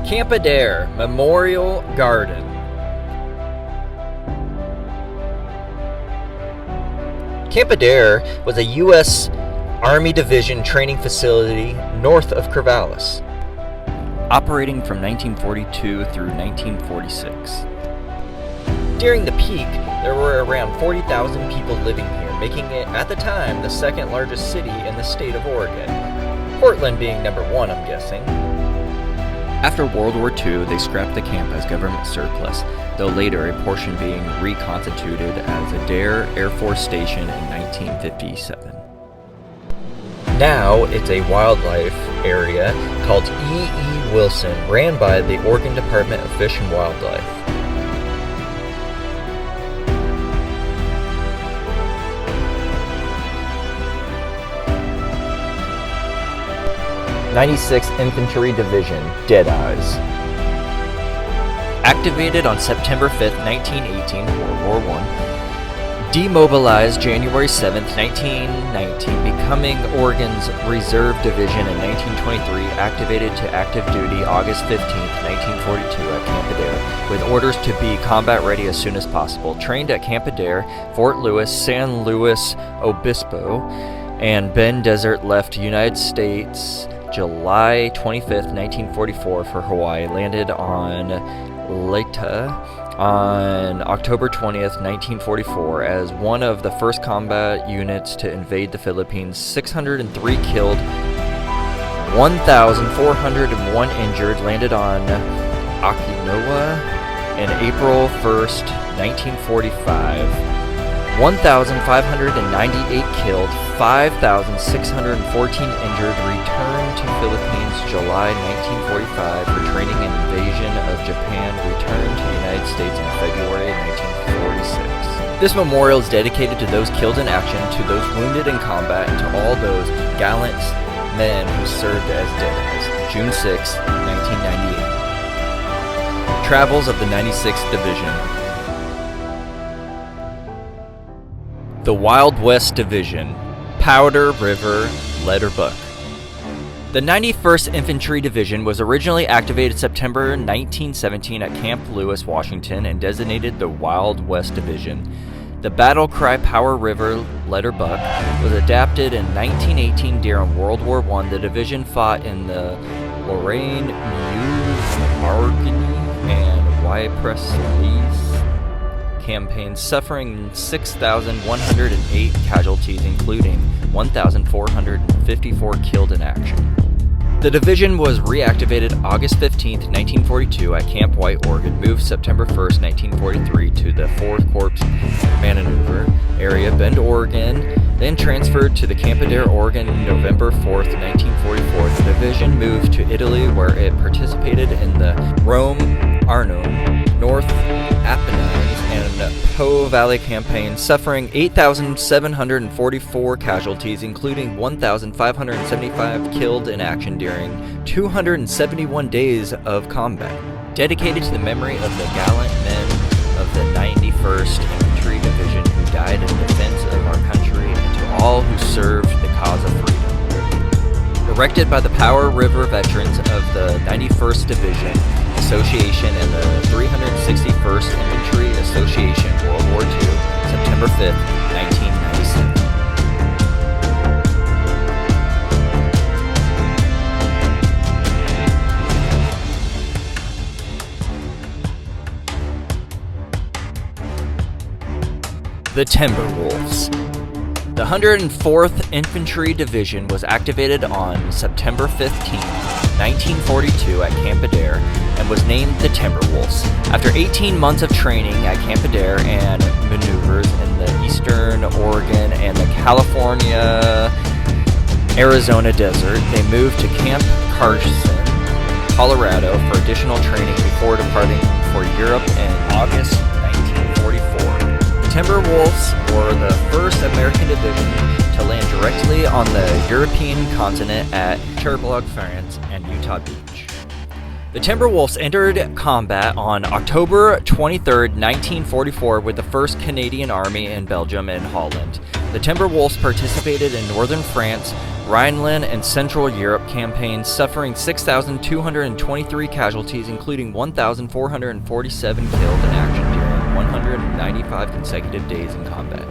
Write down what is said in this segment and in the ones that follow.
Camp Adair Memorial Garden. Camp Adair was a U.S. Army Division training facility north of Corvallis, operating from 1942 through 1946. During the peak, there were around 40,000 people living here, making it, at the time, the second largest city in the state of Oregon. Portland being number one, I'm guessing. After World War II, they scrapped the camp as government surplus, though later a portion being reconstituted as Adair Air Force Station in 1957. Now it's a wildlife area called E.E. Wilson, ran by the Oregon Department of Fish and Wildlife. 96th Infantry Division, Deadeyes. Activated on September 5th, 1918, World War I. Demobilized January 7th, 1919, becoming Oregon's Reserve Division in 1923. Activated to active duty August 15th, 1942 at Camp Adair, with orders to be combat ready as soon as possible. Trained at Camp Adair, Fort Lewis, San Luis Obispo, and Bend Desert. Left United States July 25th, 1944 for Hawaii. Landed on Leyte on October 20th, 1944 as one of the first combat units to invade the Philippines. 603 killed, 1,401 injured. Landed on Okinawa in April 1st, 1945. 1,598 killed, 5,614 injured. Returned to Philippines July 1945 for training and invasion of Japan. Returned to the United States in February 1946. This memorial is dedicated to those killed in action, to those wounded in combat, and to all those gallant men who served as Deadeyes. June 6, 1998. Travels of the 96th Division. The Wild West Division, Powder River, Letterbuck. The 91st Infantry Division was originally activated September 1917 at Camp Lewis, Washington, and designated the Wild West Division. The battle cry Powder River, Letterbuck was adapted in 1918 during World War I. The division fought in the Lorraine, Meuse, Arguny, and Ypres campaigns, suffering 6,108 casualties, including 1,454 killed in action. The division was reactivated August 15, 1942 at Camp White, Oregon, moved September 1, 1943 to the 4th Corps Maneuver area, Bend, Oregon, then transferred to the Camp Adair, Oregon, November 4, 1944. The division moved to Italy, where it participated in the Rome, Arno, North Apennines, and Po Valley campaigns, suffering 8,744 casualties, including 1,575 killed in action during 271 days of combat. Dedicated to the memory of the gallant men of the 91st Infantry Division who died in defense of our country, and to all who served the cause of freedom. Erected by the Powder River veterans of the 91st Division Association and the 361st Infantry Association, World War II, September 5th, 1997. The Timberwolves. The 104th Infantry Division was activated on September 15, 1942 at Camp Adair and was named the Timberwolves. After 18 months of training at Camp Adair and maneuvers in the eastern Oregon and the California-Arizona desert, they moved to Camp Carson, Colorado for additional training before departing for Europe in August 1944. The Timberwolves were the first American division to land directly on the European continent at Cherbourg, France, and Utah Beach. The Timberwolves entered combat on October 23, 1944 with the 1st Canadian Army in Belgium and Holland. The Timberwolves participated in northern France, Rhineland and Central Europe campaign, suffering 6,223 casualties, including 1,447 killed in action during 195 consecutive days in combat.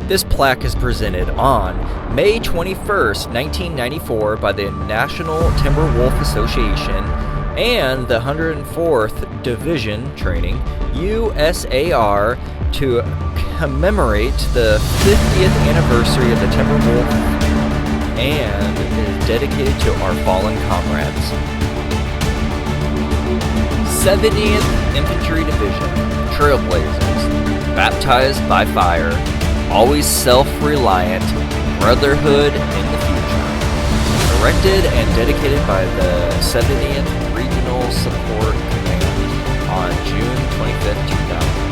This plaque is presented on May 21st, 1994 by the National Timber Wolf Association and the 104th Division Training, USAR, to commemorate the 50th anniversary of the Timber Wolf and is dedicated to our fallen comrades. 70th Infantry Division, Trailblazers, baptized by fire, always self-reliant, brotherhood in the future. Erected and dedicated by the 70th Regional Support Command on June 25, 2000.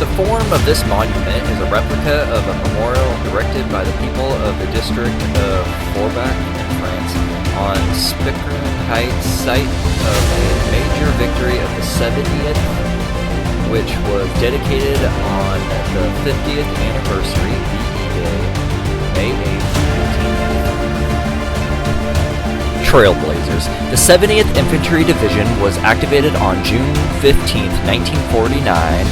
The form of this monument is a replica of a memorial erected by the people of the district of Forbach in France on Spickern Heights, site of a major victory of the 70th, which was dedicated on the 50th anniversary VE Day, May 8, 1890. Trailblazers. The 70th Infantry Division was activated on June 15, 1949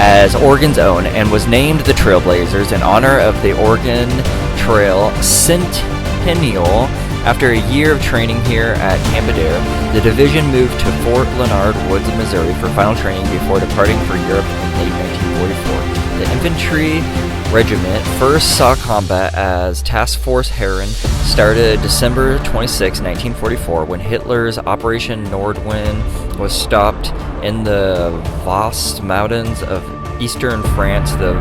as Oregon's own and was named the Trailblazers in honor of the Oregon Trail Centennial. After a year of training here at Camp Adair, the division moved to Fort Leonard Woods in Missouri for final training before departing for Europe in late 1944. The infantry regiment first saw combat as Task Force Heron started December 26, 1944, when Hitler's Operation Nordwind was stopped in the Vosges Mountains of eastern France. The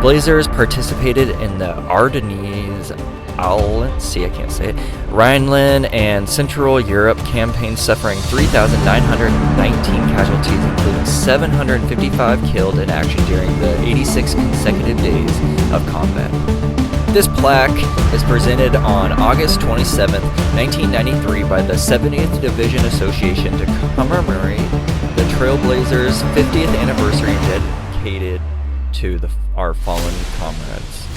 Blazers participated in the Ardennes, Rhineland and Central Europe campaign, suffering 3,919 casualties, including 755 killed in action during the 86 consecutive days of combat. This plaque is presented on August 27, 1993 by the 70th Division Association to commemorate the Trailblazers' 50th anniversary and dedicated to our fallen comrades.